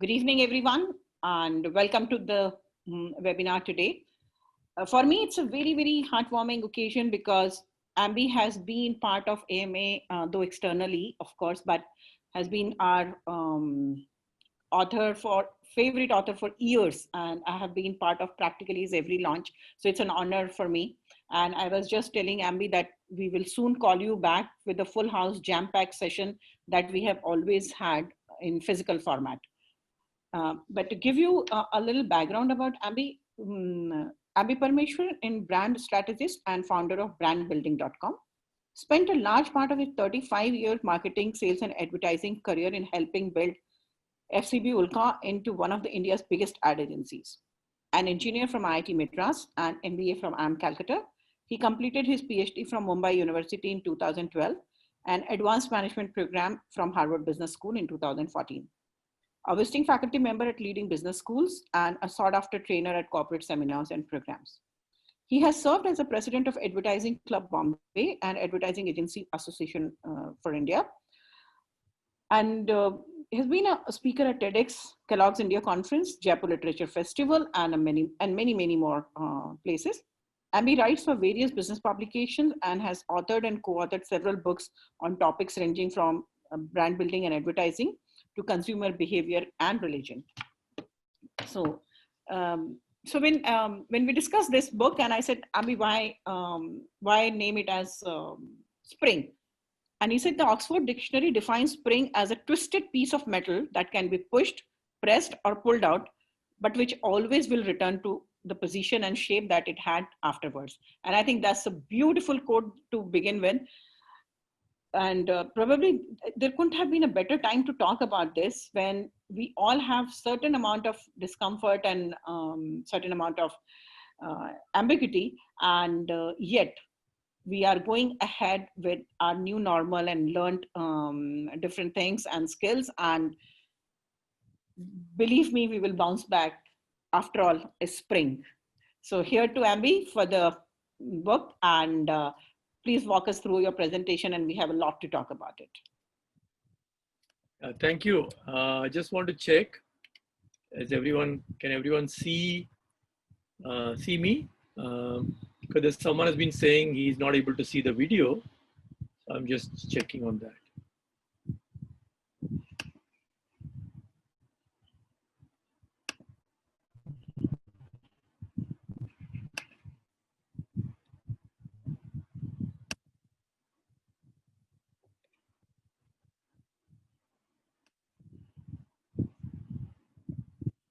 Good evening, everyone, and welcome to the webinar today. For me, it's a very, very heartwarming occasion because Ambi has been part of AMA, though externally, of course, but has been our favorite author for years, and I have been part of practically his every launch. So it's an honor for me. And I was just telling Ambi that we will soon call you back with a full house jam-packed session that we have always had in physical format. But to give you a little background about Ambi, Ambi Parameswaran is brand strategist and founder of brandbuilding.com. Spent a large part of his 35-year marketing, sales, and advertising career in helping build FCB Ulka into one of India's biggest ad agencies. An engineer from IIT Madras and MBA from IIM Calcutta, he completed his PhD from Mumbai University in 2012 and advanced management program from Harvard Business School in 2014. A visiting faculty member at leading business schools and a sought-after trainer at corporate seminars and programs. He has served as the president of Advertising Club Bombay and Advertising Agency Association for India. And he has been a speaker at TEDx, Kellogg's India Conference, Jaipur Literature Festival, and many more places. Ambi writes for various business publications and has authored and co-authored several books on topics ranging from brand building and advertising to consumer behavior and religion. So when we discussed this book, and I said, Ambi, why name it as spring? And he said the Oxford Dictionary defines spring as a twisted piece of metal that can be pushed, pressed, or pulled out, but which always will return to the position and shape that it had afterwards. And I think that's a beautiful quote to begin with. And probably there couldn't have been a better time to talk about this when we all have certain amount of discomfort and certain amount of ambiguity, and yet we are going ahead with our new normal and learned different things and skills. And believe me, we will bounce back. After all, it's spring. So here to Ambi for the book, and please walk us through your presentation, and we have a lot to talk about it. Thank you. I just want to check, can everyone see me? Because someone has been saying he's not able to see the video. So I'm just checking on that.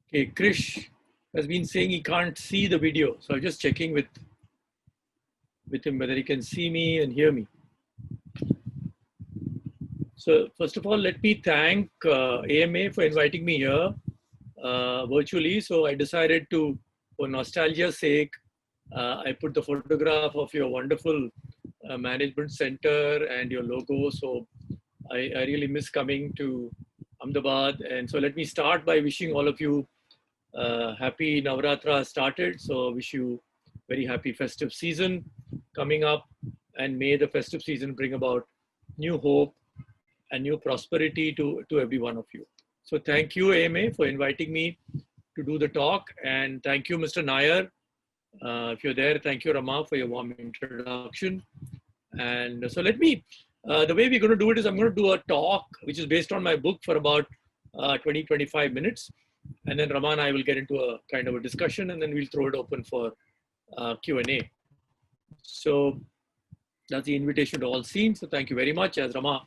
Okay, Krish has been saying he can't see the video. So I'm just checking with him whether he can see me and hear me. So first of all, let me thank AMA for inviting me here virtually. So I decided to, for nostalgia's sake, I put the photograph of your wonderful management center and your logo. So I really miss coming to Ahmedabad. And so let me start by wishing all of you happy Navratra started. So wish you very happy festive season coming up, and may the festive season bring about new hope and new prosperity to every one of you. So thank you, AMA, for inviting me to do the talk, and thank you, Mr. Nair. If you're there, thank you, Rama, for your warm introduction. And so let me, the way we're going to do it is I'm going to do a talk which is based on my book for about 20-25 minutes. And then Rama and I will get into a kind of a discussion, and then we'll throw it open for Q&A. So that's the invitation to all seen. So thank you very much. As Rama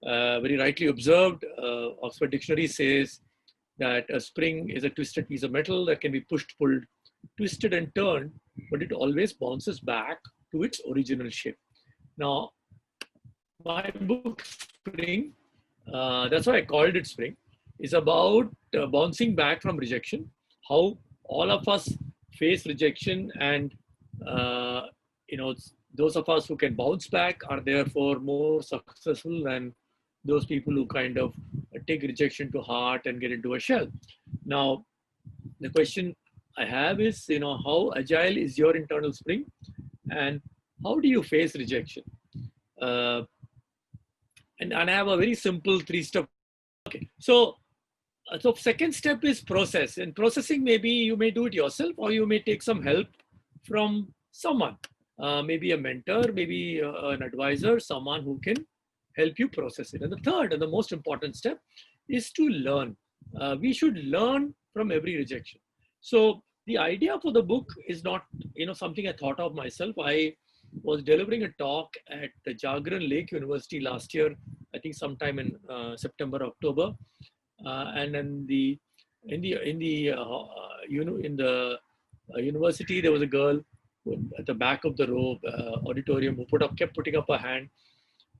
very rightly observed, Oxford Dictionary says that a spring is a twisted piece of metal that can be pushed, pulled, twisted and turned, but it always bounces back to its original shape. Now, my book, Spring, that's why I called it Spring, is about bouncing back from rejection, how all of us face rejection, and those of us who can bounce back are therefore more successful than those people who kind of take rejection to heart and get into a shell. Now, the question I have is, how agile is your internal spring, and how do you face rejection? And I have a very simple 3-step. Okay, so So second step is process. In processing, maybe you may do it yourself or you may take some help from someone, maybe a mentor, maybe an advisor, someone who can help you process it. And the third and the most important step is to learn. We should learn from every rejection. So the idea for the book is not, something I thought of myself. I was delivering a talk at the Jagran Lake University last year, I think sometime in September, October. And then in the university, there was a girl at the back of the row auditorium who kept putting up her hand.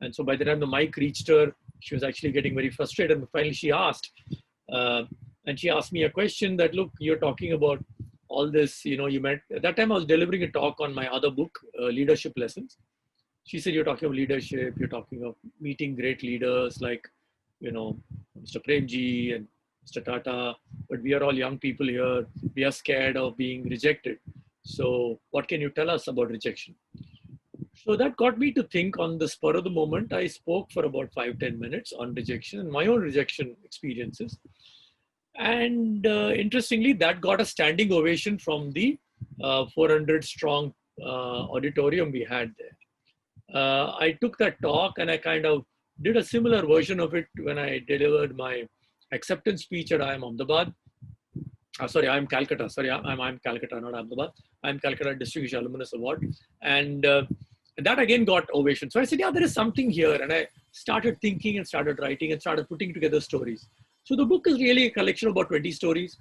And so by the time the mic reached her, she was actually getting very frustrated. And finally she asked, and she asked me a question that, look, you're talking about all this, you met, at that time I was delivering a talk on my other book, Leadership Lessons. She said, you're talking of leadership, you're talking of meeting great leaders like, Mr. Premji and Mr. Tata, but we are all young people here. We are scared of being rejected. So what can you tell us about rejection? So that got me to think on the spur of the moment. I spoke for about 5-10 minutes on rejection and my own rejection experiences. And interestingly, that got a standing ovation from the 400 strong auditorium we had there. I took that talk and I kind of did a similar version of it when I delivered my acceptance speech at IIM Ahmedabad. IIM Calcutta. I'm Calcutta, not Ahmedabad. IIM Calcutta Distinguished Alumnus Award. And that again got ovation. So I said, yeah, there is something here. And I started thinking and started writing and started putting together stories. So the book is really a collection of about 20 stories.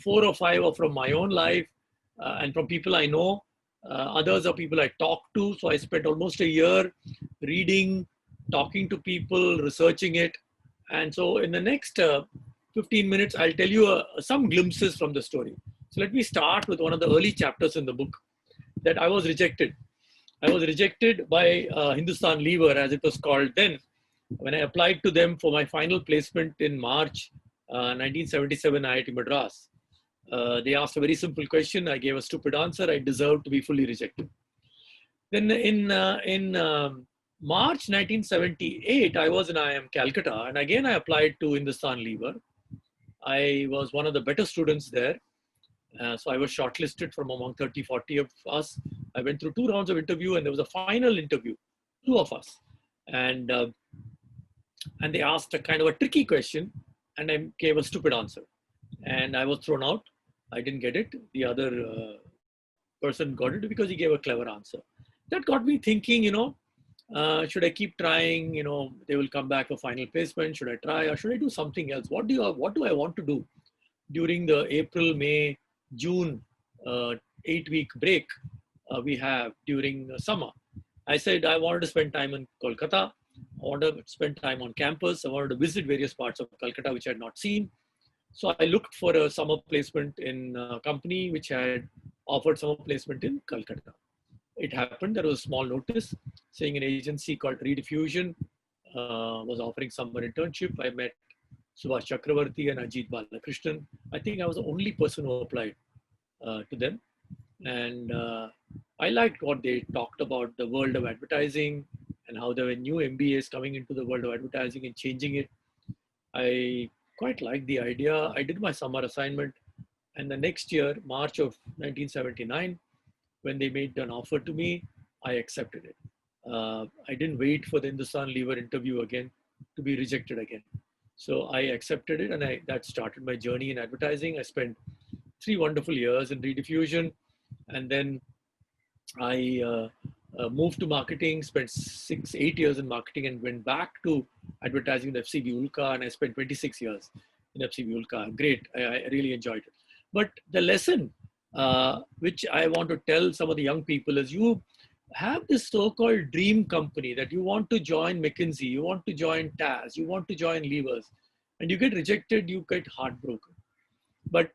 4 or 5 are from my own life and from people I know. Others are people I talk to. So I spent almost a year reading, talking to people, researching it. And so in the next 15 minutes, I'll tell you some glimpses from the story. So let me start with one of the early chapters in the book, that I was rejected. I was rejected by Hindustan Lever, as it was called then, when I applied to them for my final placement in March 1977 IIT Madras. They asked a very simple question. I gave a stupid answer. I deserved to be fully rejected. Then in March 1978, I was in IIM Calcutta, and again I applied to Hindustan Lever. I was one of the better students there. So I was shortlisted from among 30, 40 of us. I went through 2 rounds of interview, and there was a final interview, 2 of us. And they asked a kind of a tricky question, and I gave a stupid answer. And I was thrown out. I didn't get it. The other person got it because he gave a clever answer. That got me thinking, should I keep trying? They will come back for final placement. Should I try, or should I do something else? What do I want to do during the April, May, June 8-week break we have during summer? I said I wanted to spend time in Kolkata. I wanted to spend time on campus. I wanted to visit various parts of Calcutta which I had not seen. So I looked for a summer placement in a company which had offered summer placement in Calcutta. It happened, there was a small notice saying an agency called Rediffusion was offering summer internship. I met Subhash Chakravarti and Ajit Balakrishnan. I think I was the only person who applied to them. And I liked what they talked about, the world of advertising and how there were new MBAs coming into the world of advertising and changing it. I quite liked the idea. I did my summer assignment. And the next year, March of 1979, when they made an offer to me, I accepted it. I didn't wait for the Hindustan Lever interview again to be rejected again. So I accepted it, and that started my journey in advertising. I spent 3 wonderful years in Rediffusion, and then I moved to marketing, spent 6-8 years in marketing, and went back to advertising in FCB Ulka, and I spent 26 years in FCB Ulka. Great, I really enjoyed it. But the lesson which I want to tell some of the young people is, you have this so-called dream company that you want to join McKinsey, you want to join TAS, you want to join Levers, and you get rejected, you get heartbroken. But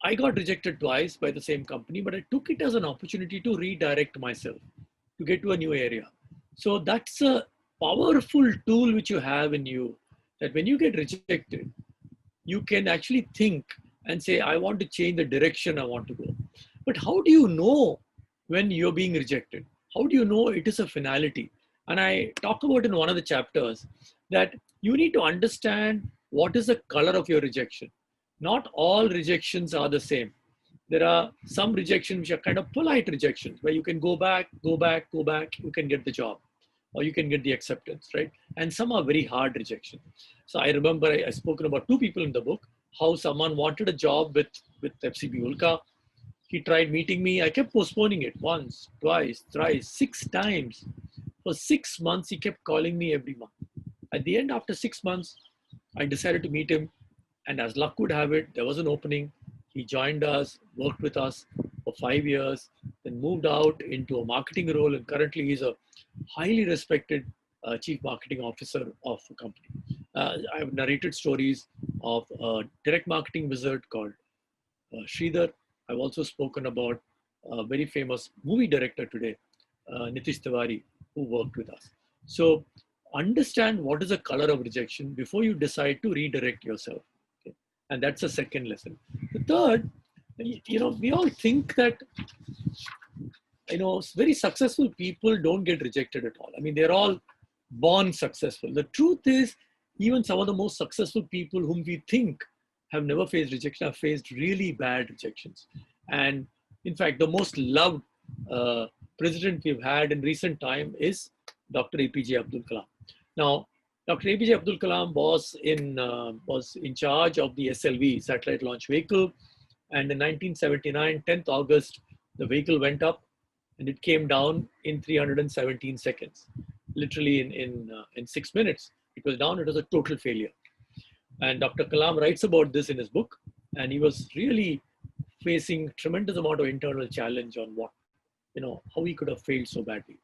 I got rejected twice by the same company, but I took it as an opportunity to redirect myself, to get to a new area. So that's a powerful tool which you have in you, that when you get rejected, you can actually think and say, I want to change the direction I want to go. But how do you know when you're being rejected? How do you know it is a finality? And I talk about in one of the chapters that you need to understand what is the color of your rejection? Not all rejections are the same. There are some rejections which are kind of polite rejections where you can go back, you can get the job or you can get the acceptance, right? And some are very hard rejection. So I remember I spoken about two people in the book, how someone wanted a job with FCB Ulka. He tried meeting me. I kept postponing it once, twice, thrice, 6 times. For 6 months, he kept calling me every month. At the end, after 6 months, I decided to meet him. And as luck would have it, there was an opening. He joined us, worked with us for 5 years, then moved out into a marketing role. And currently, he's a highly respected chief marketing officer of a company. I've narrated stories of a direct marketing wizard called Sridhar. I've also spoken about a very famous movie director today, Nitish Tiwari, who worked with us. So understand what is the color of rejection before you decide to redirect yourself. Okay? And that's the second lesson. The third, we all think that, very successful people don't get rejected at all. I mean, they're all born successful. The truth is, even some of the most successful people whom we think have never faced rejection have faced really bad rejections. And in fact, the most loved president we've had in recent time is Dr. Apj Abdul Kalam. Now, Dr. Apj Abdul Kalam was in charge of the SLV, satellite launch vehicle. And in 1979, 10th August, the vehicle went up and it came down in 317 seconds. Literally in 6 minutes, it was down. It was a total failure. And Dr. Kalam writes about this in his book. And he was really facing tremendous amount of internal challenge on how he could have failed so badly.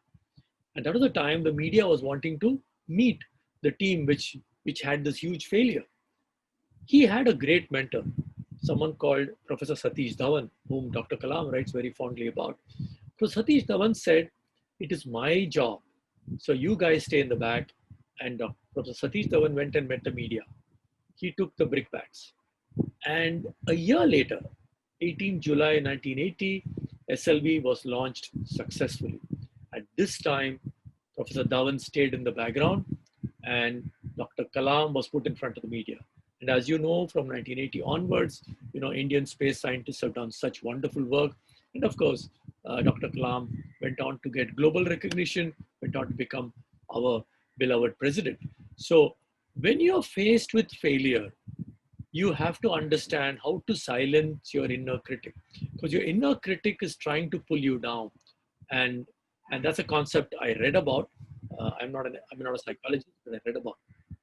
And that was the time the media was wanting to meet the team which had this huge failure. He had a great mentor, someone called Professor Satish Dhawan, whom Dr. Kalam writes very fondly about. So Satish Dhawan said, "It is my job. So you guys stay in the back." And Professor Satish Dhawan went and met the media. He took the brickbats. And a year later, 18 July 1980, SLV was launched successfully. At this time, Professor Dhawan stayed in the background and Dr. Kalam was put in front of the media. And as you know, from 1980 onwards, Indian space scientists have done such wonderful work. And of course, Dr. Kalam went on to get global recognition, went on to become our beloved president. So when you're faced with failure, you have to understand how to silence your inner critic, because your inner critic is trying to pull you down. And that's a concept I read about. I'm not a psychologist, but I read about.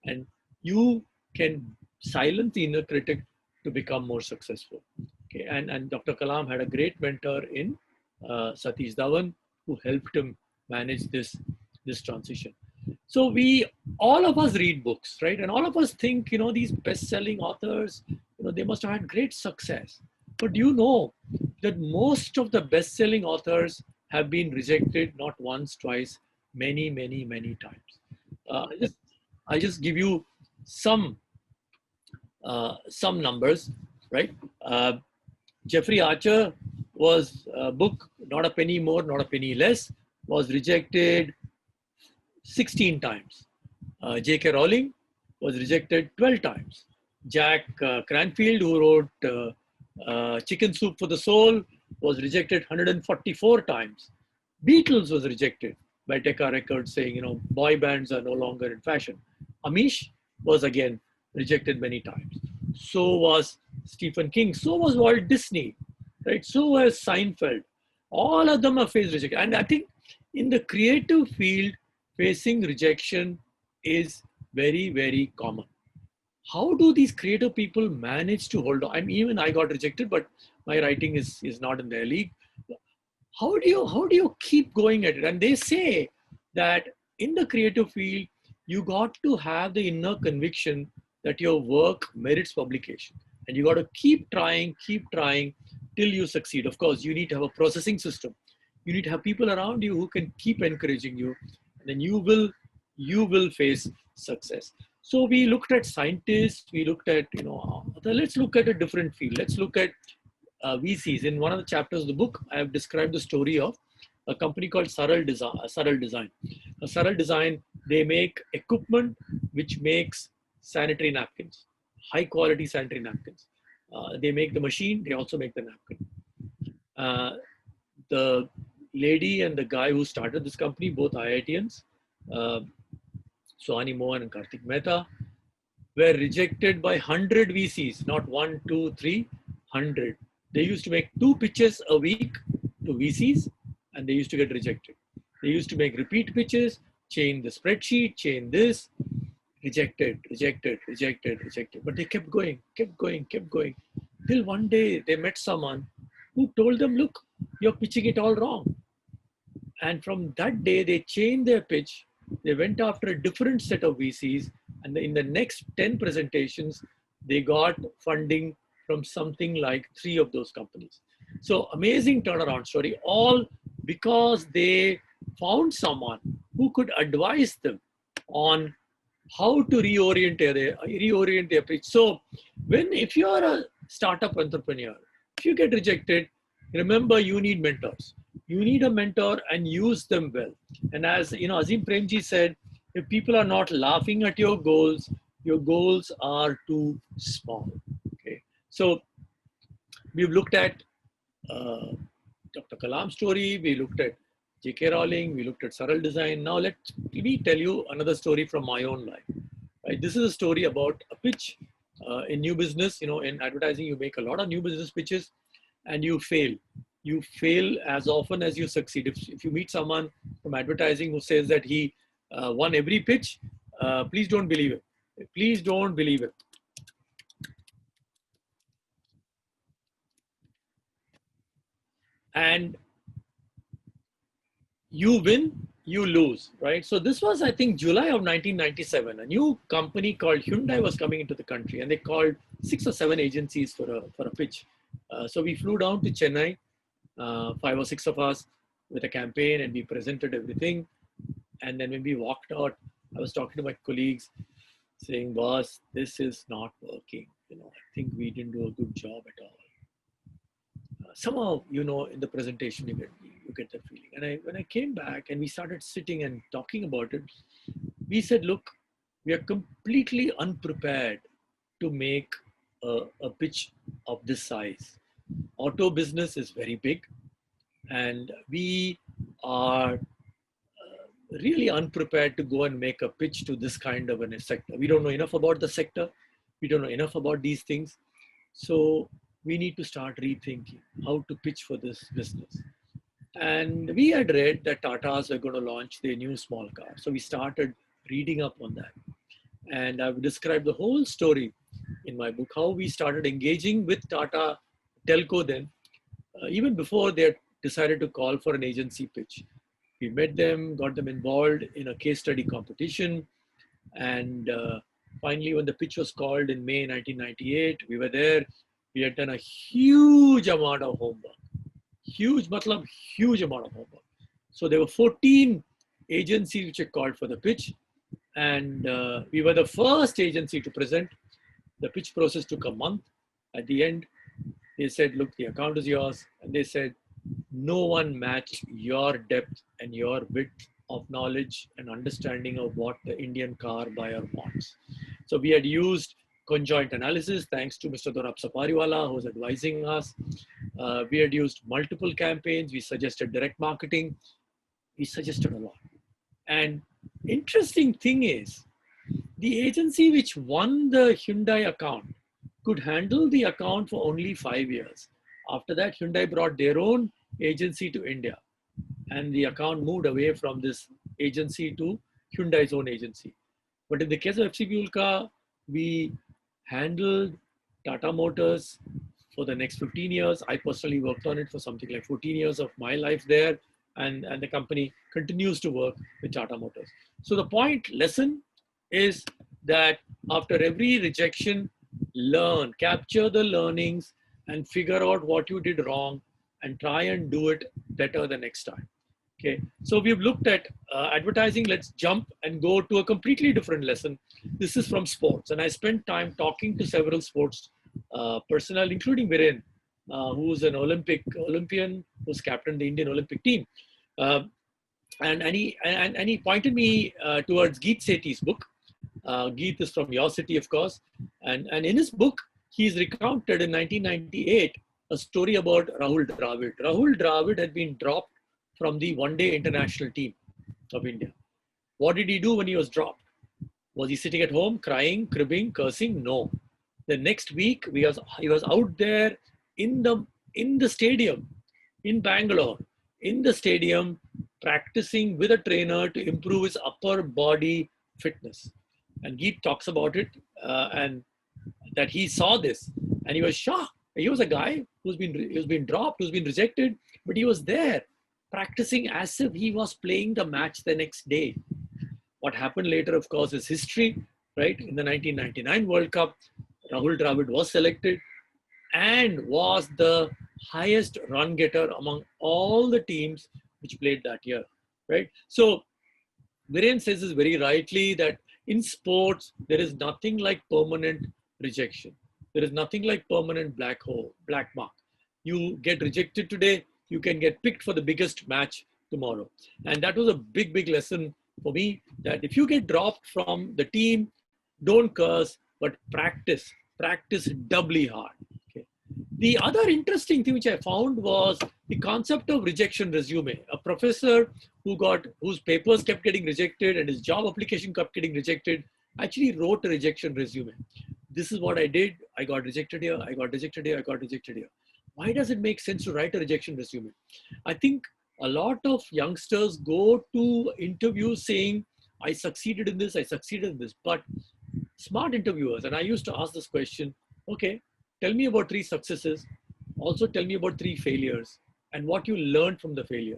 And you can silence the inner critic to become more successful. Okay, and Dr. Kalam had a great mentor in Satish Dhawan, who helped him manage this transition. So all of us read books, right? And all of us think, these best-selling authors, they must have had great success. But do you know that most of the best-selling authors have been rejected not once, twice, many, many, many times? I'll just give you some numbers, right? Jeffrey Archer was book, Not a Penny More, Not a Penny Less, was rejected 16 times. J.K. Rowling was rejected 12 times. Jack Cranfield, who wrote Chicken Soup for the Soul, was rejected 144 times. Beatles was rejected by Decca Records, saying, boy bands are no longer in fashion. Amish was again rejected many times. So was Stephen King. So was Walt Disney, right? So was Seinfeld. All of them have faced rejection. And I think in the creative field, facing rejection is very, very common. How do these creative people manage to hold on? Even I got rejected, but my writing is not in their league. How do you keep going at it? And they say that in the creative field, you got to have the inner conviction that your work merits publication. And you got to keep trying till you succeed. Of course, you need to have a processing system. You need to have people around you who can keep encouraging you. And then you will face success. So we looked at scientists, we looked at, let's look at a different field. Let's look at VCs. In one of the chapters of the book, I have described the story of a company called Saral Design. Saral Design, they make equipment which makes sanitary napkins. high quality sanitary napkins. They make the machine, they also make the napkin. The lady and the guy who started this company, both IITians, Sohani Mohan and Karthik Mehta, were rejected by 100 VCs, not 1, 2, 3, 100. They used to make 2 pitches a week to VCs and they used to get rejected. They used to make repeat pitches, change the spreadsheet, change this, rejected, rejected, rejected, rejected. But they kept going, kept going, kept going. Till one day they met someone who told them, look, you're pitching it all wrong. And from that day, they changed their pitch. They went after a different set of VCs. And in the next 10 presentations, they got funding from something like 3 of those companies. So amazing turnaround story, all because they found someone who could advise them on how to reorient their pitch. So if you're a startup entrepreneur, if you get rejected, remember you need mentors. You need a mentor and use them well. And as Azim Premji said, if people are not laughing at your goals are too small. Okay, so we've looked at Dr. Kalam's story, we looked at J.K. Rowling, we looked at Saral Design. Now let me tell you another story from my own life. Right? This is a story about a pitch in new business. In advertising, you make a lot of new business pitches and you fail. You fail as often as you succeed. If you meet someone from advertising who says that he won every pitch, please don't believe it. Please don't believe it. And you win, you lose, right? So this was, I think, July of 1997. A new company called Hyundai was coming into the country, and they called 6 or 7 agencies for a pitch. So we flew down to Chennai, 5 or 6 of us, with a campaign, and we presented everything. And then when we walked out, I was talking to my colleagues, saying, "Boss, this is not working. I think we didn't do a good job at all." Somehow, in the presentation, you get that feeling. And when I came back and we started sitting and talking about it, we said, look, we are completely unprepared to make a pitch of this size. Auto business is very big, and we are really unprepared to go and make a pitch to this kind of a sector. We don't know enough about the sector. We don't know enough about these things. So we need to start rethinking how to pitch for this business. And we had read that Tatas were going to launch their new small car. So we started reading up on that. And I've described the whole story in my book, how we started engaging with Tata Telco then, even before they had decided to call for an agency pitch. We met them, got them involved in a case study competition. And finally, when the pitch was called in May 1998, we were there. We had done a huge amount of homework. Huge amount of homework. So there were 14 agencies which had called for the pitch. And we were the first agency to present. The pitch process took a month. At the end, they said, look, the account is yours. And they said, no one matched your depth and your width of knowledge and understanding of what the Indian car buyer wants. So we had used conjoint analysis, thanks to Mr. Dorab Sapariwala, who was advising us. We had used multiple campaigns. We suggested direct marketing. We suggested a lot. And interesting thing is, the agency which won the Hyundai account could handle the account for only 5 years. After that, Hyundai brought their own agency to India. And the account moved away from this agency to Hyundai's own agency. But in the case of FCB Ulka, we handled Tata Motors for the next 15 years. I personally worked on it for something like 14 years of my life there. And the company continues to work with Tata Motors. So the lesson is that after every rejection, capture the learnings and figure out what you did wrong and try and do it better the next time. Okay, so we've looked at advertising. Let's jump and go to a completely different lesson. This is from sports, and I spent time talking to several sports personnel, including Viren, who's an Olympian, who's captained the Indian Olympic team. And he pointed me towards Geet Sethi's book. Geet is from your city, of course. And in his book, he's recounted in 1998 a story about Rahul Dravid. Rahul Dravid had been dropped from the one-day international team of India. What did he do when he was dropped? Was he sitting at home, crying, cribbing, cursing? No. The next week, he was out there in the stadium, in Bangalore, in the stadium, practicing with a trainer to improve his upper body fitness. And Geet talks about it, and that he saw this, and he was shocked. He was a guy who's been dropped, who's been rejected, but he was there practicing as if he was playing the match the next day. What happened later, of course, is history, right? In the 1999 World Cup, Rahul Dravid was selected and was the highest run getter among all the teams which played that year, right? So Viren says this very rightly, that in sports, there is nothing like permanent rejection. There is nothing like permanent black mark. You get rejected today, you can get picked for the biggest match tomorrow. And that was a big, big lesson for me, that if you get dropped from the team, don't curse, but practice doubly hard. Okay. The other interesting thing which I found was the concept of rejection resume. A professor whose papers kept getting rejected and his job application kept getting rejected actually wrote a rejection resume. This is what I did. I got rejected here. I got rejected here. I got rejected here. Why does it make sense to write a rejection resume? I think a lot of youngsters go to interviews saying, I succeeded in this, I succeeded in this. But smart interviewers, and I used to ask this question, okay, tell me about 3 successes. Also tell me about 3 failures and what you learned from the failure.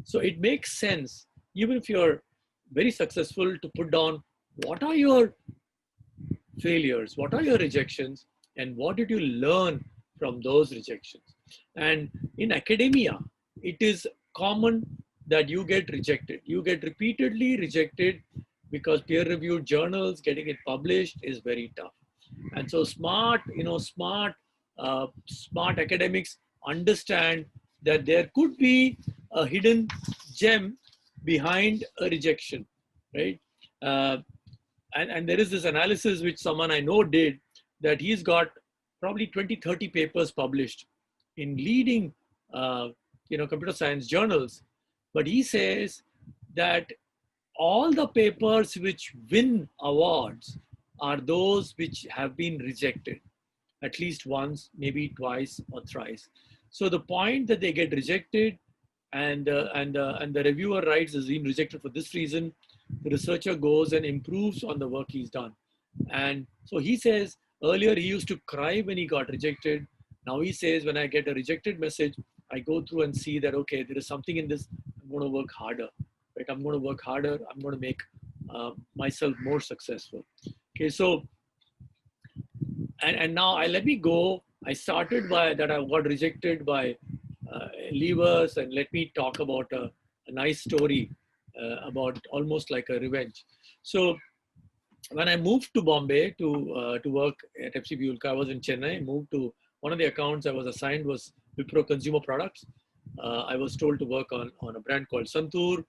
So it makes sense, even if you're very successful, to put down what are your failures, what are your rejections, and what did you learn from those rejections. And in academia, it is common that you get rejected. You get repeatedly rejected because peer-reviewed journals, getting it published is very tough. And so smart academics understand that there could be a hidden gem behind a rejection, right? And there is this analysis which someone I know did, that he's got probably 20, 30 papers published in leading computer science journals. But he says that all the papers which win awards are those which have been rejected at least once, maybe twice or thrice. So the point that they get rejected and the reviewer writes has been rejected for this reason, the researcher goes and improves on the work he's done. And so he says earlier he used to cry when he got rejected. Now he says, when I get a rejected message, I go through and see that, okay, there is something in this, I'm going to work harder, right? I'm going to work harder. I'm going to make myself more successful. Okay, so, and now let me go. I started by that I got rejected by leavers, and let me talk about a nice story about almost like a revenge. So when I moved to Bombay to work at Apj Abdul Kalam, I was in Chennai, moved to one of the accounts I was assigned was Wipro Consumer Products. I was told to work on a brand called Santur,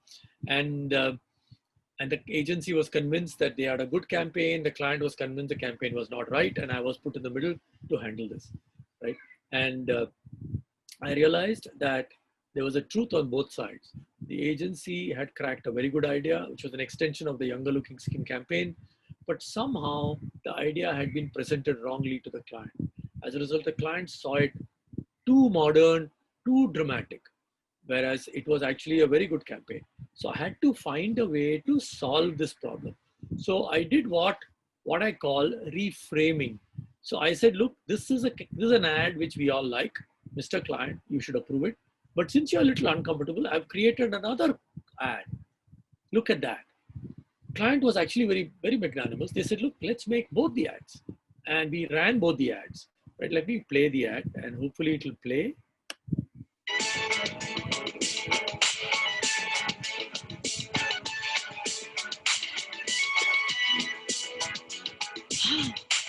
and the agency was convinced that they had a good campaign. The client was convinced the campaign was not right, and I was put in the middle to handle this, right? And I realized that there was a truth on both sides. The agency had cracked a very good idea, which was an extension of the Younger Looking Skin campaign, but somehow the idea had been presented wrongly to the client. As a result, the client saw it too modern, too dramatic, whereas it was actually a very good campaign. So I had to find a way to solve this problem. So I did what I call reframing. So I said, look, this is an ad which we all like. Mr. Client, you should approve it. But since you're a little uncomfortable, I've created another ad. Look at that. Client was actually very, very magnanimous. They said, look, let's make both the ads. And we ran both the ads. Right? Let me play the ad and hopefully it will play.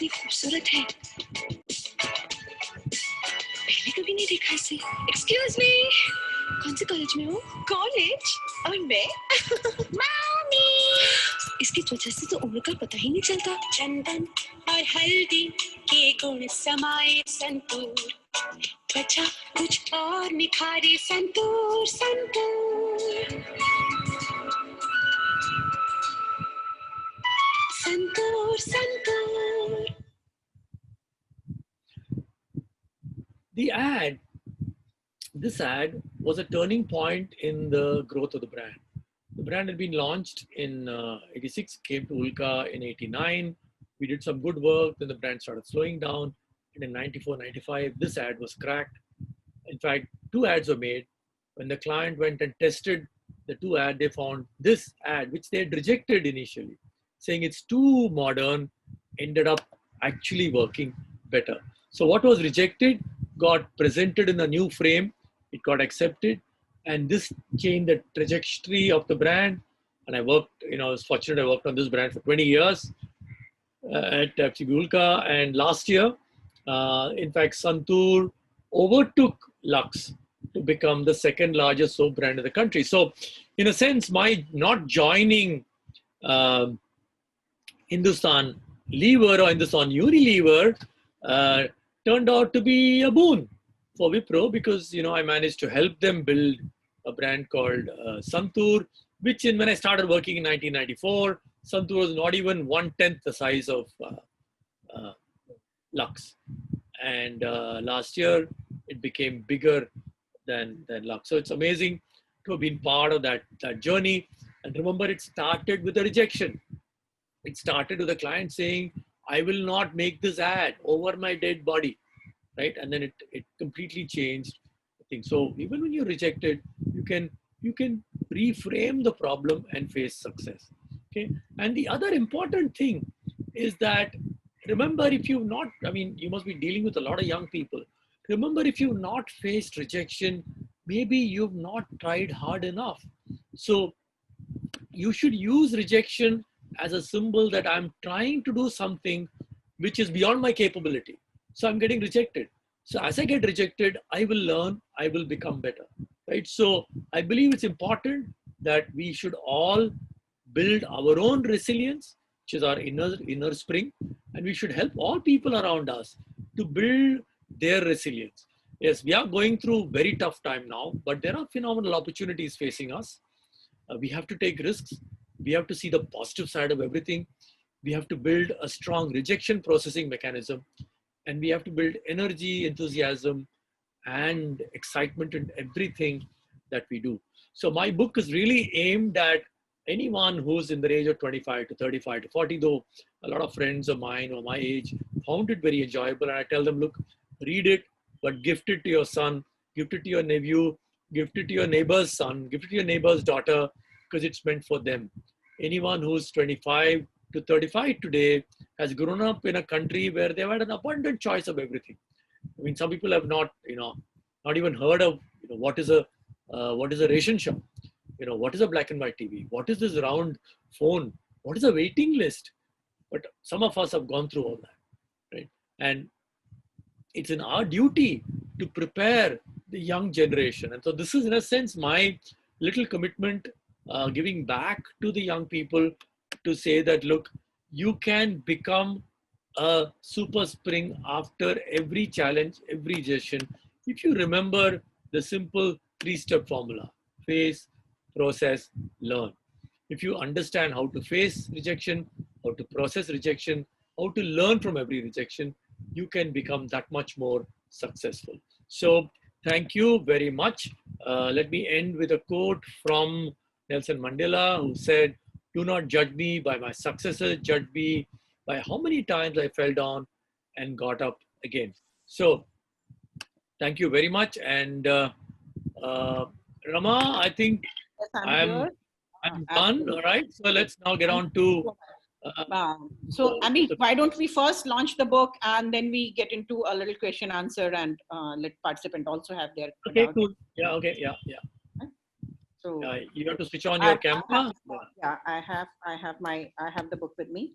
ये खूबसूरत है पहले कभी नहीं देखा इसे excuse me कौन से कॉलेज में हो कॉलेज और मैं मम्मी इस इसकी त्वचा से तो उम्र का पता ही नहीं चलता। चंदन और हल्दी के गुण समाये संतूर, त्वचा कुछ और निखारे santoor santoor santoor santoor. This ad was a turning point in the growth of the brand. The brand had been launched in 86, came to Ulka in 89. We did some good work, then the brand started slowing down. And in 94, 95, this ad was cracked. In fact, 2 ads were made. When the client went and tested the 2 ads, they found this ad, which they had rejected initially, saying it's too modern, ended up actually working better. So what was rejected got presented in a new frame, it got accepted, and this changed the trajectory of the brand. And I worked, I was fortunate, I worked on this brand for 20 years at Apj Abdul Kalam. And last year, in fact, Santoor overtook Lux to become the second largest soap brand in the country. So, in a sense, my not joining Hindustan Lever or Hindustan Unilever turned out to be a boon for Wipro, because I managed to help them build a brand called Santoor, which when I started working in 1994, Santoor was not even 1/10 the size of Lux. And last year, it became bigger than Lux. So it's amazing to have been part of that journey. And remember, it started with a rejection. It started with a client saying, I will not make this ad over my dead body, right? And then it completely changed things. So even when you're rejected, you can reframe the problem and face success. Okay. And the other important thing is that, remember, if you've not, you must be dealing with a lot of young people. Remember, if you've not faced rejection, maybe you've not tried hard enough. So you should use rejection as a symbol that I'm trying to do something which is beyond my capability. So I'm getting rejected. So as I get rejected, I will learn, I will become better, right? So I believe it's important that we should all build our own resilience, which is our inner spring, and we should help all people around us to build their resilience. Yes, we are going through very tough time now, but there are phenomenal opportunities facing us. We have to take risks. We have to see the positive side of everything. We have to build a strong rejection processing mechanism, and we have to build energy, enthusiasm, and excitement in everything that we do. So my book is really aimed at anyone who's in the range of 25 to 35 to 40, though a lot of friends of mine or my age found it very enjoyable. And I tell them, look, read it, but gift it to your son, gift it to your nephew, gift it to your neighbor's son, gift it to your neighbor's daughter, because it's meant for them. Anyone who's 25 to 35 today has grown up in a country where they've had an abundant choice of everything. Some people have not even heard of what is a ration shop, what is a black and white TV, what is this round phone, what is a waiting list. But some of us have gone through all that, right? And it's in our duty to prepare the young generation. And so this is, in a sense, my little commitment, giving back to the young people to say that, look, you can become a super spring after every challenge, every rejection, if you remember the simple 3-step formula: face, process, learn. If you understand how to face rejection, how to process rejection, how to learn from every rejection, you can become that much more successful. So thank you very much. Let me end with a quote from Nelson Mandela, who said, do not judge me by my successes, judge me by how many times I fell down and got up again. So thank you very much. And Rama, I think Yes, I'm done. All right. So let's now get on to. So Ambi, why don't we first launch the book and then we get into a little question answer, and let participant also have their. Okay, cool. Yeah. Okay. Yeah. So you have to switch on your camera. I have the book with me.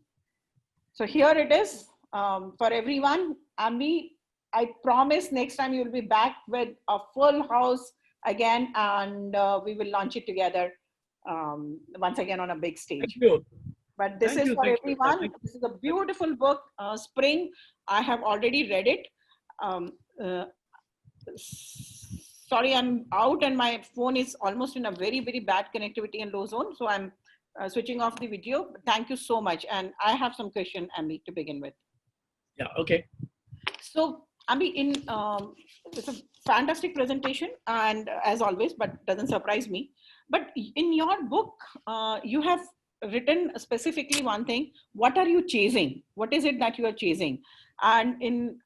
So here it is for everyone. Ambi, I promise next time you'll be back with a full house again, and we will launch it together once again on a big stage. Thank you. But this Thank is you. for Thank you. everyone. This is a beautiful book, Spring. I have already read it. Um, uh, Sorry, I'm out and my phone is almost in a very, very bad connectivity and low zone. So I'm switching off the video. Thank you so much. And I have some question, Ambi, to begin with. Yeah, okay. So, Ambi, it's a fantastic presentation, and as always, but doesn't surprise me. But in your book, you have written specifically one thing. What are you chasing? What is it that you are chasing? And in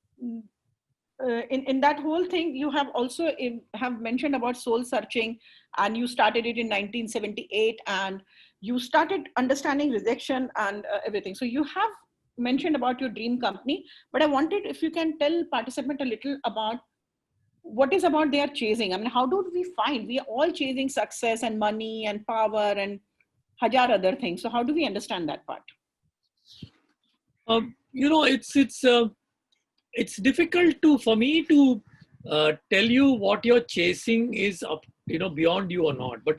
that whole thing, you have also have mentioned about soul searching, and you started it in 1978, and you started understanding rejection and everything. So you have mentioned about your dream company, but I wanted if you can tell participant a little about what is about they are chasing. I mean, how do we find we are all chasing success and money and power and hajar other things? So how do we understand that part? You know, it's difficult for me to tell you what you're chasing is up, beyond you or not. But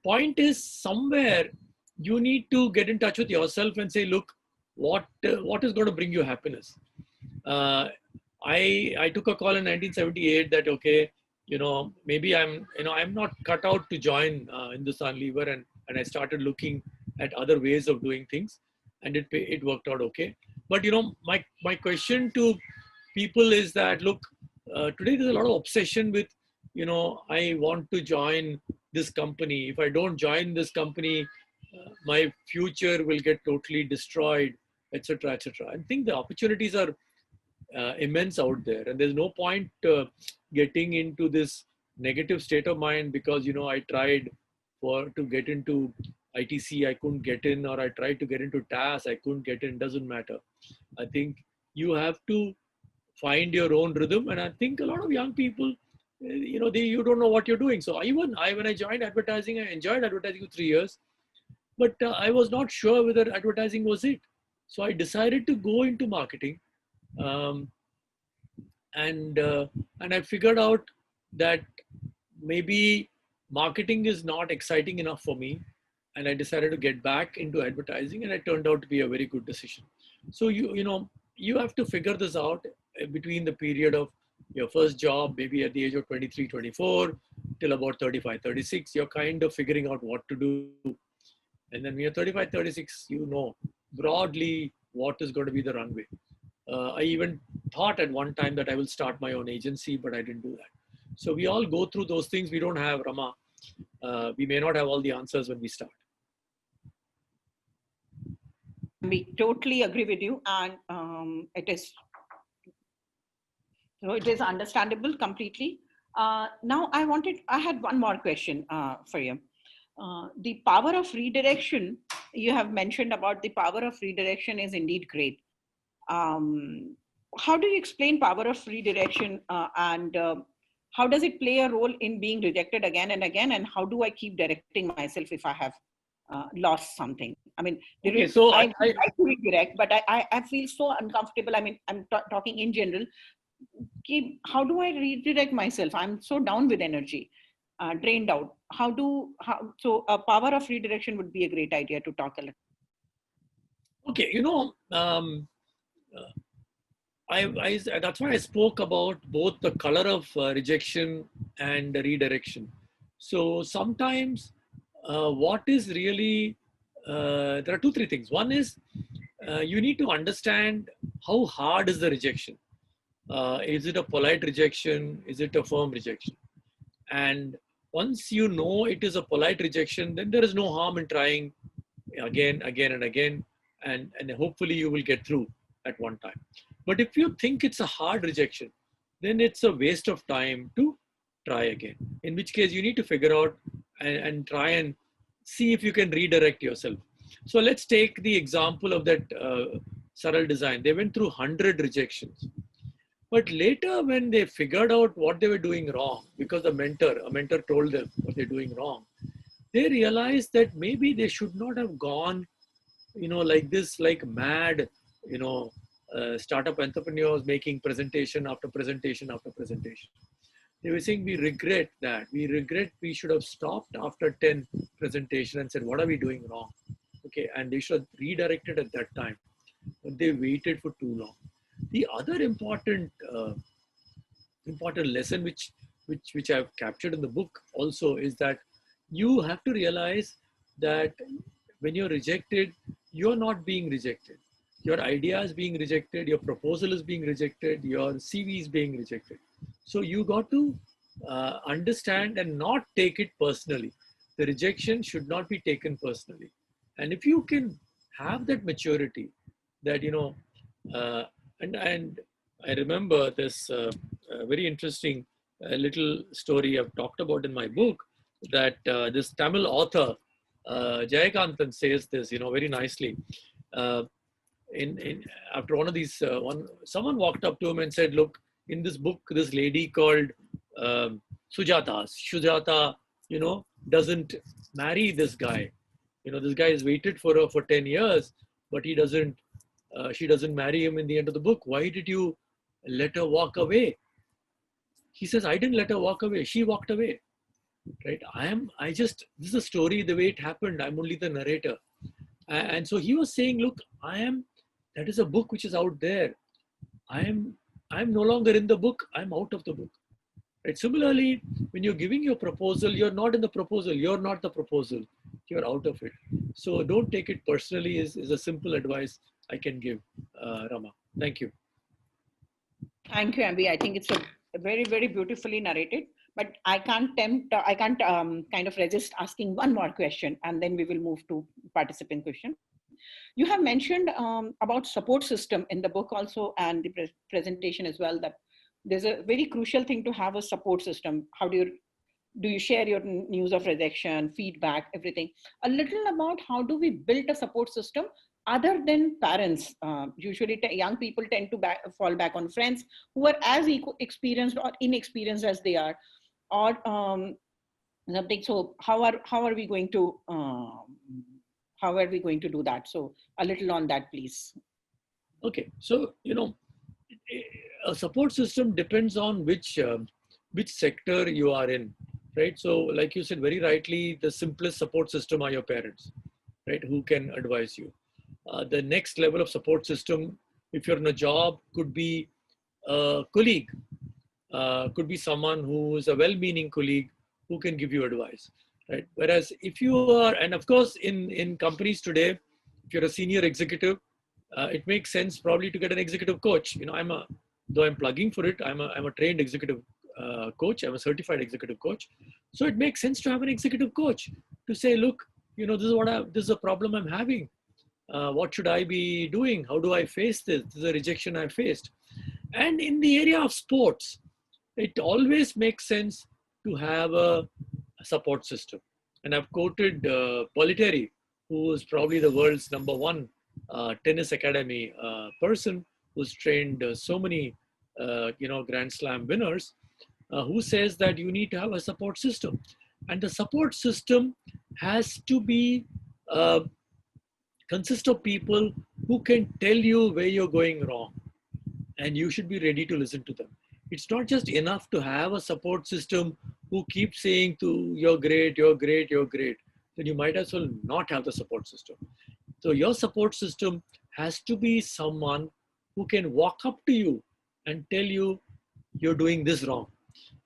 point is somewhere you need to get in touch with yourself and say, look, what is going to bring you happiness? I took a call in 1978 that okay, maybe I'm not cut out to join Hindustan Lever, and I started looking at other ways of doing things, and it worked out okay. But my question to people is that look, today there's a lot of obsession with I want to join this company. If I don't join this company, my future will get totally destroyed, etc., etc. I think the opportunities are immense out there, and there's no point getting into this negative state of mind because I tried to get into ITC, I couldn't get in, or I tried to get into TAS, I couldn't get in. Doesn't matter. I think you have to find your own rhythm, and I think a lot of young people, you don't know what you're doing. So when I joined advertising, I enjoyed advertising for 3 years, but I was not sure whether advertising was it. So I decided to go into marketing. Um, and I figured out that maybe marketing is not exciting enough for me, and I decided to get back into advertising, and it turned out to be a very good decision. So you have to figure this out between the period of your first job, maybe at the age of 23, 24, till about 35, 36. You're kind of figuring out what to do, and then when you're 35, 36, broadly what is going to be the runway. I even thought at one time that I will start my own agency, but I didn't do that. So we all go through those things. We don't have Rama. We may not have all the answers when we start. We totally agree with you, and it is understandable completely. Now I had one more question for you. The power of redirection, you have mentioned about the power of redirection is indeed great. How do you explain power of redirection and how does it play a role in being rejected again and again? And how do I keep directing myself if I have lost something? I mean, okay, so I like to redirect, but I feel so uncomfortable. I mean, I'm talking in general. How do I redirect myself? I'm so down with energy, drained out. So a power of redirection would be a great idea to talk a little. Okay, that's why I spoke about both the color of rejection and redirection. So sometimes what is really, there are 2-3 things. One is you need to understand how hard is the rejection. Is it a polite rejection? Is it a firm rejection? And once you know it is a polite rejection, then there is no harm in trying again and again, and hopefully you will get through at one time. But if you think it's a hard rejection, then it's a waste of time to try again. In which case you need to figure out and try and see if you can redirect yourself. So let's take the example of that Saral Design. They went through 100 rejections. But later when they figured out what they were doing wrong, because a mentor told them what they're doing wrong, they realized that maybe they should not have gone, like this, like mad, startup entrepreneurs making presentation after presentation after presentation. They were saying, we regret that. We should have stopped after 10 presentation and said, what are we doing wrong? Okay, and they should have redirected at that time, but they waited for too long. The other important lesson which I've captured in the book also is that you have to realize that when you're rejected, you're not being rejected. Your idea is being rejected, your proposal is being rejected, your CV is being rejected. So you got to understand and not take it personally. The rejection should not be taken personally. And if you can have that maturity, that uh, and I remember this very interesting little story I've talked about in my book, that this Tamil author Jayakantan says this, very nicely. Uh, in After one of these, someone walked up to him and said, "Look, in this book, this lady called Sujata, doesn't marry this guy. This guy has waited for her for 10 years, but she doesn't marry him in the end of the book. Why did you let her walk away?" He says, "I didn't let her walk away. She walked away." Right? This is a story the way it happened. I'm only the narrator. And so he was saying, "Look, that is a book which is out there. I'm no longer in the book. I'm out of the book." Right? Similarly, when you're giving your proposal, you're not in the proposal. You're not the proposal. You're out of it. So don't take it personally is a simple advice I can give, Rama. Thank you. Thank you, Ambi. I think it's a very, very beautifully narrated. But I can't kind of resist asking one more question, and then we will move to participant question. You have mentioned about support system in the book also, and the presentation as well, that there's a very crucial thing to have a support system. How do you share your news of rejection, feedback, everything? A little about how do we build a support system other than parents. Usually young people tend to fall back on friends who are as experienced or inexperienced as they are, or something. So how are we going to do that? So a little on that, please. Okay, so a support system depends on which sector you are in, right? So like you said very rightly, the simplest support system are your parents, right, who can advise you. The next level of support system, if you're in a job, could be a colleague, could be someone who is a well-meaning colleague who can give you advice, right? Whereas if you are, and of course in companies today, if you're a senior executive, it makes sense probably to get an executive coach. Though I'm plugging for it, I'm a trained executive coach. I'm a certified executive coach. So it makes sense to have an executive coach to say, look, this is a problem I'm having. What should I be doing? How do I face this? This is a rejection I faced. And in the area of sports, it always makes sense to have a support system. And I've quoted Politeri, who is probably the world's #1 tennis academy person, who's trained so many Grand Slam winners, who says that you need to have a support system. And the support system has to be consist of people who can tell you where you're going wrong, and you should be ready to listen to them. It's not just enough to have a support system who keeps saying to you're great, you're great, you're great. Then you might as well not have the support system. So your support system has to be someone who can walk up to you and tell you you're doing this wrong.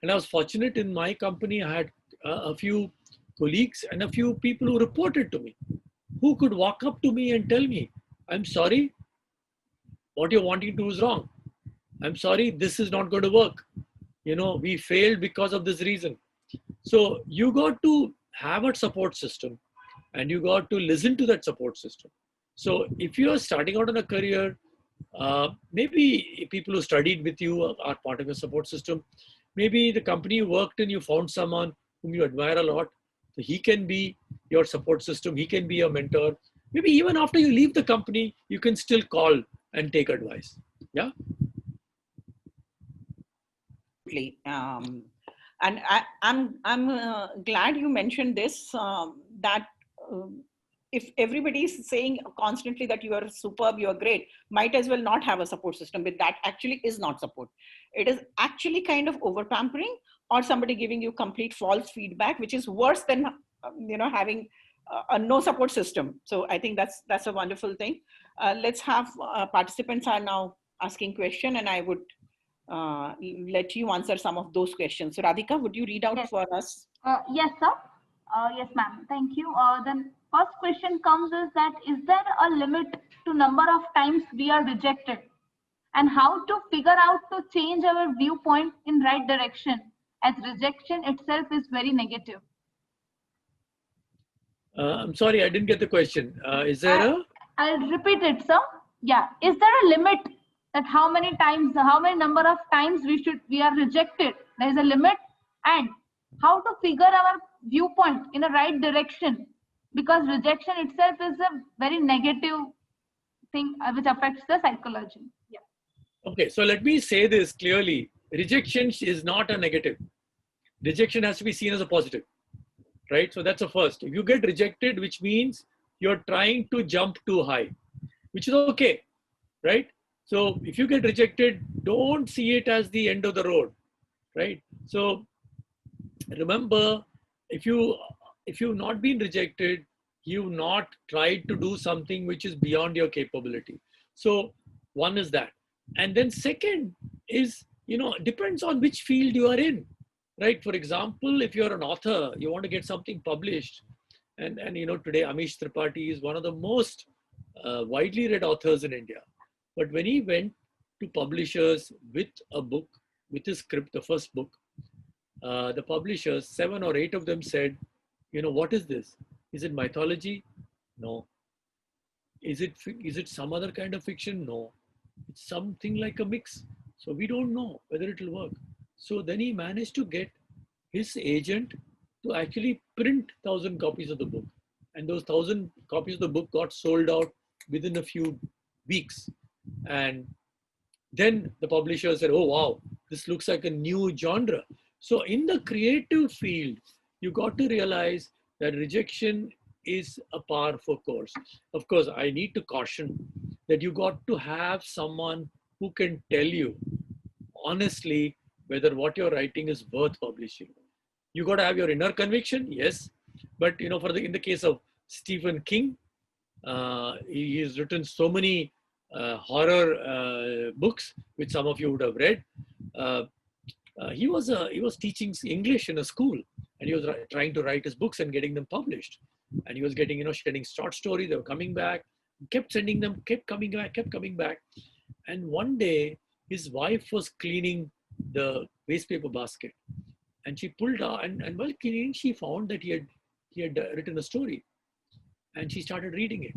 And I was fortunate in my company, I had a few colleagues and a few people who reported to me, who could walk up to me and tell me, I'm sorry, what you're wanting to do is wrong. I'm sorry, this is not going to work. We failed because of this reason. So you got to have a support system and you got to listen to that support system. So if you are starting out in a career, maybe people who studied with you are part of your support system. Maybe the company you worked in, you found someone whom you admire a lot. So he can be your support system. He can be your mentor. Maybe even after you leave the company, you can still call and take advice. Yeah. And I'm glad you mentioned this, that if everybody is saying constantly that you are superb, you are great, might as well not have a support system. But that actually is not support. It is actually kind of over pampering, or somebody giving you complete false feedback, which is worse than having a no support system. So I think that's a wonderful thing. Let's have participants are now asking question, and I would let you answer some of those questions. So Radhika, would you read out Yes. for us? Yes, sir. Yes, ma'am. Thank you. Then first question comes is that, is there a limit to number of times we are rejected? And how to figure out to change our viewpoint in right direction, as rejection itself is very negative. I'm sorry, I didn't get the question. Is there I'll repeat it, sir. Yeah. Is there a limit that how many number of times we are rejected? There is a limit. And how to figure our viewpoint in a right direction, because rejection itself is a very negative thing which affects the psychology. Yeah. Okay, so let me say this clearly. Rejection is not a negative. Rejection has to be seen as a positive, right? So that's the first. If you get rejected, which means you're trying to jump too high, which is okay, right? So if you get rejected, don't see it as the end of the road, right? So remember, if you've not been rejected, you've not tried to do something which is beyond your capability. So one is that. And then second is, depends on which field you are in, right? For example, if you're an author, you want to get something published. And today Amish Tripathi is one of the most widely read authors in India. But when he went to publishers with a book, with his script, the first book, the publishers, 7 or 8 of them said, what is this? Is it mythology? No. Is it some other kind of fiction? No. It's something like a mix. So we don't know whether it will work. So then he managed to get his agent to actually print 1,000 copies of the book. And those 1,000 copies of the book got sold out within a few weeks. And then the publisher said, oh, wow, this looks like a new genre. So in the creative field, you got to realize that rejection is a powerful force. Of course, I need to caution that you got to have someone who can tell you honestly whether what you're writing is worth publishing. You got to have your inner conviction, yes. But in the case of Stephen King, he has written so many horror books, which some of you would have read. He was teaching English in a school, and he was trying to write his books and getting them published. And he was getting, sending short stories. They were coming back, kept sending them, kept coming back. And one day, his wife was cleaning the waste paper basket, and she pulled out, and while cleaning, she found that he had written a story, and she started reading it.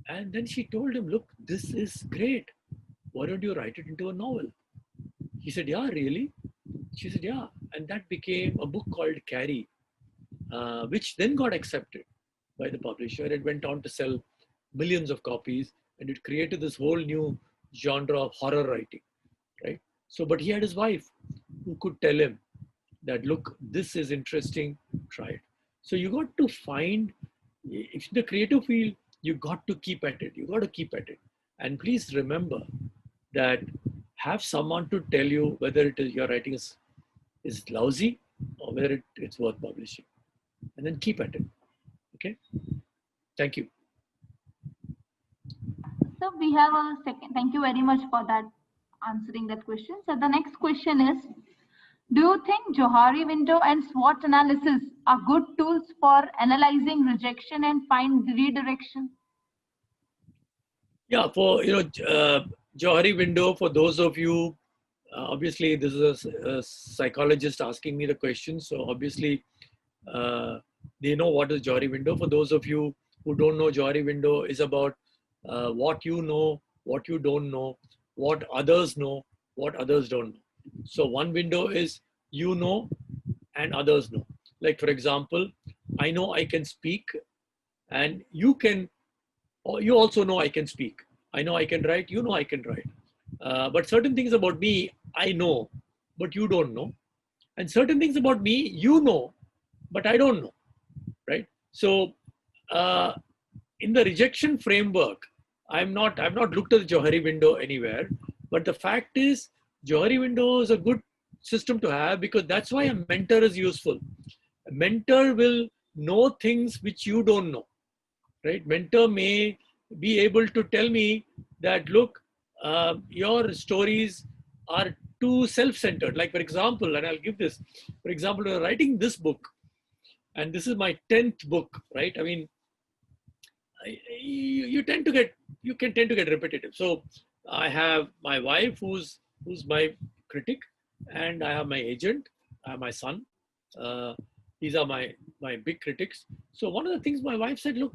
And then she told him, look, this is great. Why don't you write it into a novel? He said, yeah, really? She said, yeah. And that became a book called Carrie, which then got accepted by the publisher. It went on to sell millions of copies, and it created this whole new genre of horror writing, right? So, but he had his wife who could tell him that, look, this is interesting, try it. So you got to find, if in the creative field, you got to keep at it. You got to keep at it. And please remember that have someone to tell you whether it is your writing is lousy or whether it's worth publishing. And then keep at it. Okay? Thank you. So we have a second. Thank you very much for that, answering that question. So the next question is, do you think Johari window and Swot analysis are good tools for analyzing rejection and find redirection? Yeah, for Johari window, for those of you, obviously this is a psychologist asking me the question, so obviously they know what is Johari window. For those of you who don't know, Johari window is about what you know, what you don't know, what others know, what others don't know. So one window is you know and others know. Like for example, I know I can speak, and you also know I can speak. I know I can write, you know I can write. But certain things about me, I know, but you don't know. And certain things about me, you know, but I don't know, right? So in the rejection framework, I've not looked at the Johari window anywhere, but the fact is Johari window is a good system to have, because that's why a mentor is useful. A mentor will know things which you don't know, right? Mentor may be able to tell me that, look, your stories are too self-centered. Like, for example, and I'll give this, for example, we're writing this book, and this is my 10th book, right? I mean, you can tend to get repetitive. So I have my wife who's my critic, and I have my agent, I have my son. These are my big critics. So one of the things my wife said, look,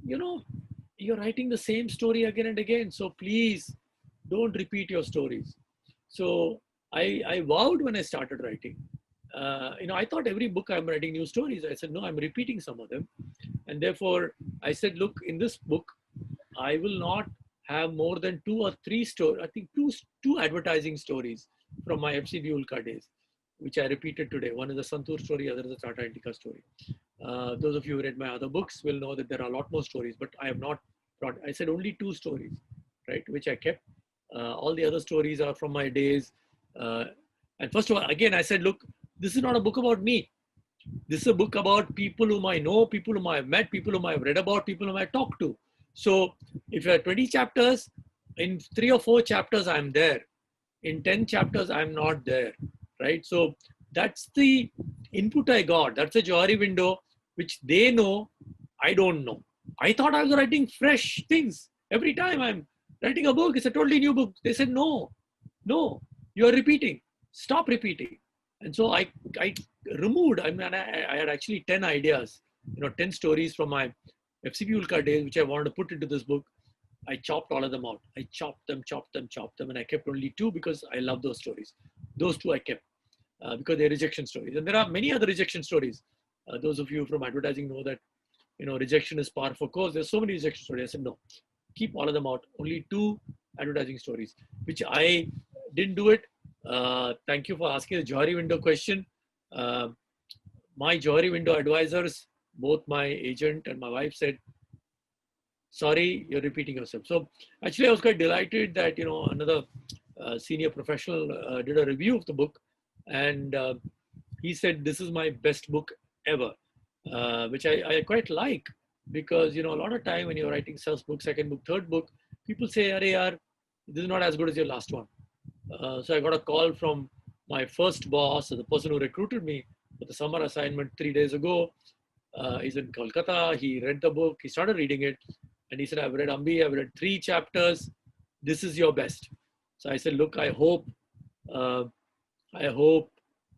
you're writing the same story again and again, so please don't repeat your stories. So I vowed when I started writing, I thought every book I'm writing new stories. I said, no, I'm repeating some of them. And therefore I said, look, in this book, I will not have more than 2 or 3 stories. I think two advertising stories from my FCB Ulka days, which I repeated today. One is the Santur story, other is the Tata Indica story. Those of you who read my other books will know that there are a lot more stories, but I have not brought, I said only 2 stories, right, which I kept. All the other stories are from my days. And first of all, again, I said, look, this is not a book about me. This is a book about people whom I know, people whom I've met, people whom I've read about, people whom I talked to. So if you have 20 chapters, in 3 or 4 chapters, I'm there. In 10 chapters, I'm not there, right? So that's the input I got. That's a Johari window, which they know, I don't know. I thought I was writing fresh things. Every time I'm writing a book, it's a totally new book. They said, no, you're repeating. Stop repeating. And so I removed, I had actually 10 ideas, 10 stories from my FCB Ulka days, which I wanted to put into this book. I chopped all of them out. I chopped them, and I kept only 2 because I love those stories. Those 2 I kept because they're rejection stories. And there are many other rejection stories. Those of you from advertising know that, rejection is par for course. There's so many rejection stories. I said, no, keep all of them out. Only 2 advertising stories, which I didn't do it. Thank you for asking the Johari window question. My Johari window advisors, both my agent and my wife, said, sorry, you're repeating yourself. So actually I was quite delighted that, another senior professional did a review of the book, and he said, this is my best book ever, which I quite like, because, a lot of time when you're writing first book, second book, third book, people say, Arey yaar, this is not as good as your last one. So I got a call from my first boss, the person who recruited me for the summer assignment 3 days ago. He's in Kolkata. He read the book. He started reading it. And he said, I've read Ambi. I've read 3 chapters. This is your best. So I said, look, I hope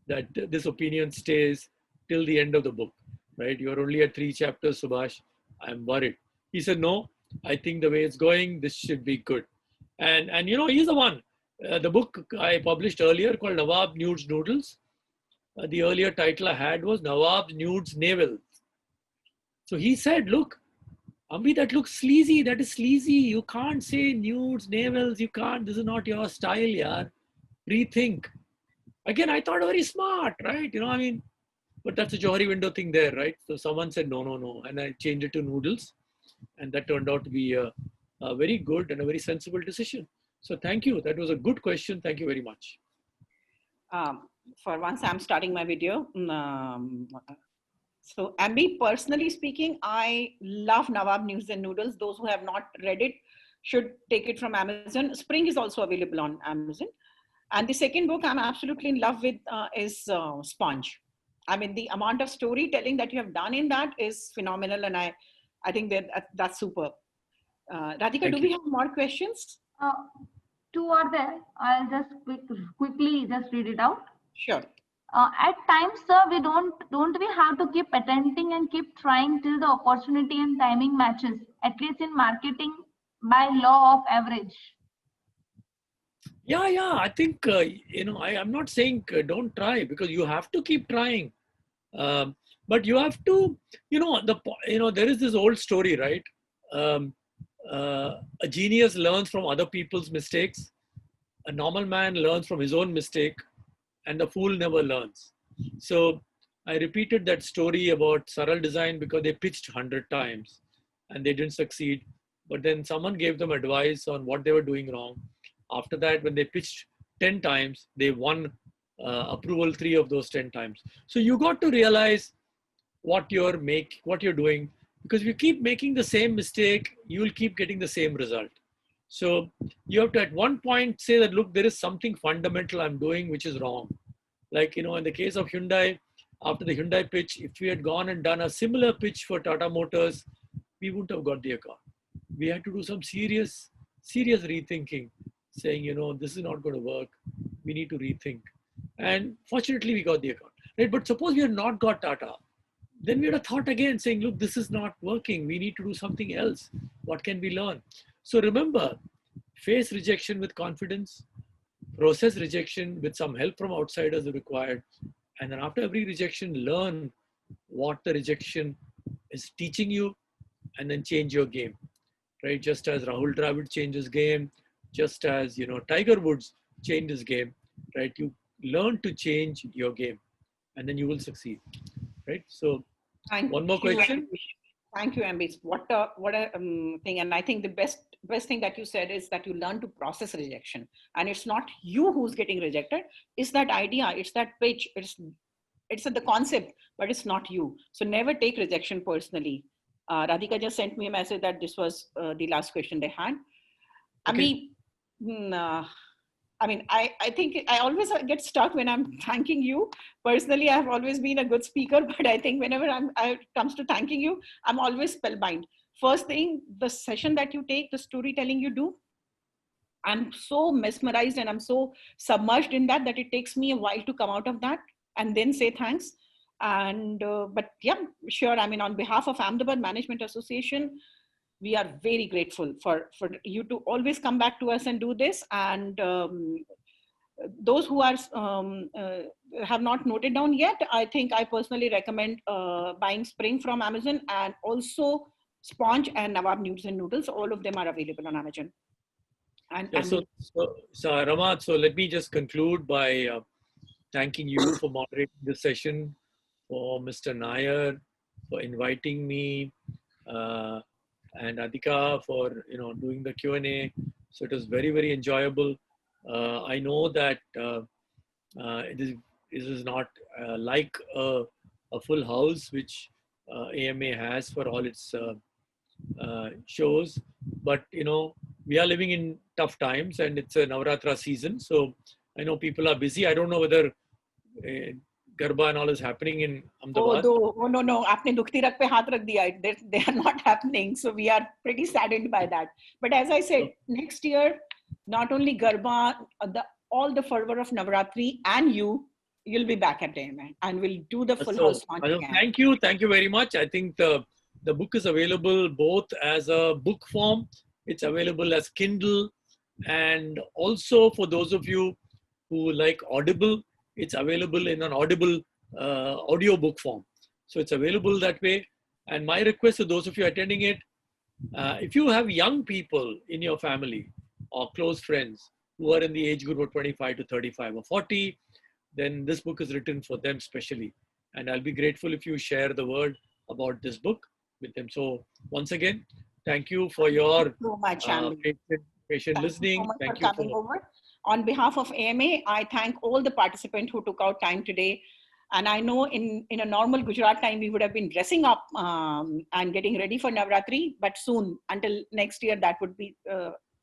that this opinion stays till the end of the book, right? You're only at 3 chapters, Subhash. I'm worried. He said, no, I think the way it's going, this should be good. And he's the one. The book I published earlier called Nawab Nudes Noodles. The earlier title I had was Nawab Nudes Navel. So he said, look, Ambi, that looks sleazy. That is sleazy. You can't say nudes, navels. You can't. This is not your style, yaar. Rethink. Again, I thought very smart, right? But that's a Johari window thing there, right? So someone said, no. And I changed it to noodles. And that turned out to be a very good and a very sensible decision. So thank you. That was a good question. Thank you very much. For once, I'm starting my video. So Ambi, personally speaking, I love Nawab News and Noodles. Those who have not read it should take it from Amazon. Spring is also available on Amazon. And the second book I'm absolutely in love with is Sponge. I mean, the amount of storytelling that you have done in that is phenomenal. And I think that's superb. Radhika, do we have more questions? 2 are there. I'll just quickly just read it out. Sure. At times, sir, we don't we have to keep attempting and keep trying till the opportunity and timing matches, at least in marketing, by law of average? Yeah. I think, I'm not saying don't try, because you have to keep trying. But you have to, there is this old story, right? A genius learns from other people's mistakes. A normal man learns from his own mistake, and the fool never learns. So I repeated that story about Saral Design because they pitched 100 times and they didn't succeed. But then someone gave them advice on what they were doing wrong. After that, when they pitched 10 times, they won approval 3 of those 10 times. So you got to realize what you're doing, because if you keep making the same mistake, you will keep getting the same result. So you have to at one point say that, look, there is something fundamental I'm doing which is wrong. Like, in the case of Hyundai, after the Hyundai pitch, if we had gone and done a similar pitch for Tata Motors, we wouldn't have got the account. We had to do some serious rethinking, saying, this is not going to work. We need to rethink. And fortunately, we got the account. Right? But suppose we had not got Tata, then we would have thought again, saying, look, this is not working. We need to do something else. What can we learn? So remember, face rejection with confidence, process rejection with some help from outsiders if required. And then after every rejection, learn what the rejection is teaching you and then change your game, right? Just as Rahul Dravid changed his game, just as, Tiger Woods changed his game, right? You learn to change your game and then you will succeed, right? So one more question. Thank you, Ambi. What a thing. And I think the best thing that you said is that you learn to process rejection. And it's not you who's getting rejected. It's that idea. It's that pitch. It's the concept, but it's not you. So never take rejection personally. Radhika just sent me a message that this was the last question they had. Okay. I think I always get stuck when I'm thanking you. Personally, I've always been a good speaker, but I think whenever it comes to thanking you, I'm always spellbind. First thing, the session that you take, the storytelling you do, I'm so mesmerized and I'm so submerged in that it takes me a while to come out of that and then say thanks. And but yeah, sure. On behalf of Ahmedabad Management Association, we are very grateful for you to always come back to us and do this. And those who are have not noted down yet, I think I personally recommend buying Spring from Amazon, and also Sponge and Nawab Noodles and Noodles. All of them are available on Amazon. And yeah, so Ramat, so let me just conclude by thanking you for moderating this session, for Mr. Nair for inviting me, and Adhika for doing the Q&A. So it was very, very enjoyable. I know that it is not like a full house which AMA has for all its shows, but we are living in tough times and it's a Navratra season. So I know people are busy. I don't know whether Garba and all is happening in Ahmedabad. No. Aapne dukti rak pe haath rak diya. They are not happening. So we are pretty saddened by that. But as I said, next year, not only Garba, all the fervor of Navratri and you'll be back at AMA and we'll do the full house launch again. Thank you very much. I think the book is available both as a book form, it's available as Kindle, and also for those of you who like Audible, it's available in an Audible audio book form. So it's available that way. And my request to those of you attending it, if you have young people in your family or close friends who are in the age group of 25 to 35 or 40, then this book is written for them specially. And I'll be grateful if you share the word about this book with them. So once again, thank you for your patient listening. Thank you for coming over. On behalf of AMA, I thank all the participants who took out time today. And I know in a normal Gujarat time, we would have been dressing up and getting ready for Navratri, but soon, until next year, that would be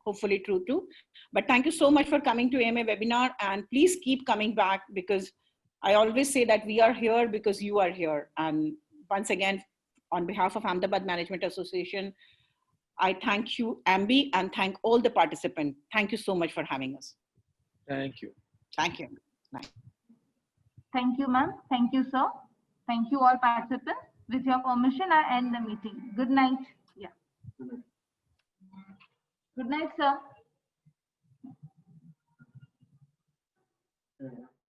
hopefully true too. But thank you so much for coming to AMA webinar, and please keep coming back, because I always say that we are here because you are here. And once again, on behalf of Ahmedabad Management Association, I thank you, Ambi, and thank all the participants. Thank you so much for having us. Thank you. Thank you. Bye. Thank you, ma'am. Thank you, sir. Thank you, all participants. With your permission, I end the meeting. Good night. Yeah. Good night, sir.